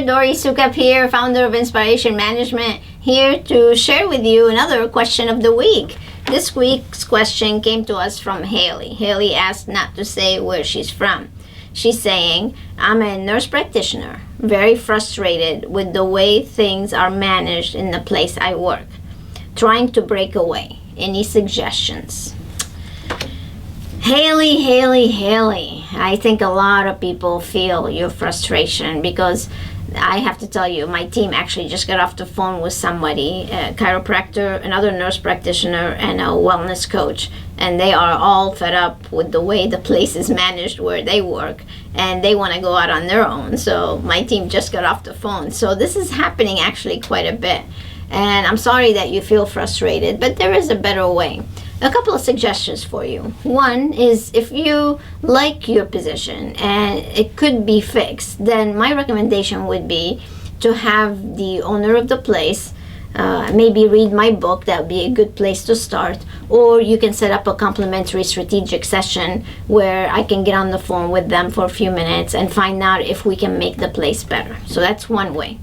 Dori Soukup here, founder of InSPAration Management, here to share with you another question of the week. This week's question came to us from Hayley. Hayley asked not to say where she's from. She's saying, I'm a nurse practitioner, very frustrated with the way things are managed in the place I work. Trying to break away. Any suggestions? Hayley, I think a lot of people feel your frustration because I have to tell you, my team actually just got off the phone with somebody, a chiropractor, another nurse practitioner, and a wellness coach. And they are all fed up with the way the place is managed where they work. And they want to go out on their own. So my team just got off the phone. So this is happening actually quite a bit. And I'm sorry that you feel frustrated, but there is a better way. A couple of suggestions for you. One is if you like your position and it could be fixed, then my recommendation would be to have the owner of the place maybe read my book. That would be a good place to start. Or you can set up a complimentary strategic session where I can get on the phone with them for a few minutes and find out if we can make the place better. So that's one way.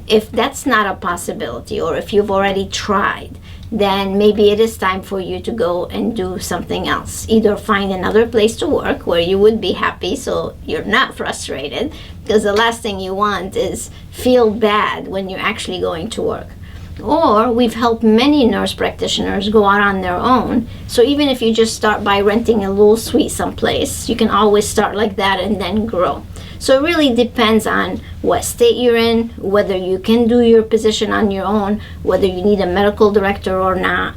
If that's not a possibility, or if you've already tried, then maybe it is time for you to go and do something else. Either find another place to work where you would be happy so you're not frustrated, because the last thing you want is feel bad when you're actually going to work. Or we've helped many nurse practitioners go out on their own. So even if you just start by renting a little suite someplace, you can always start like that and then grow. So it really depends on what state you're in, whether you can do your position on your own, whether you need a medical director or not,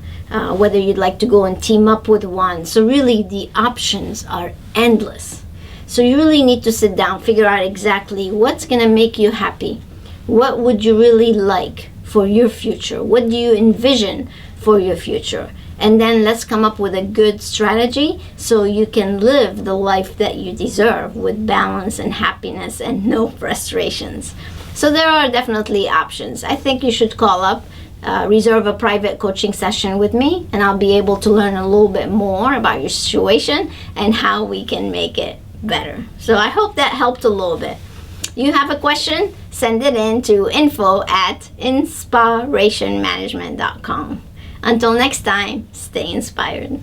whether you'd like to go and team up with one. So really the options are endless. So you really need to sit down, figure out exactly what's going to make you happy. What would you really like for your future? What do you envision for your future? And then let's come up with a good strategy so you can live the life that you deserve with balance and happiness and no frustrations. So there are definitely options. I think you should call up, reserve a private coaching session with me, and I'll be able to learn a little bit more about your situation and how we can make it better. So I hope that helped a little bit. You have a question? Send it in to info@inspirationmanagement.com. Until next time, stay inspired.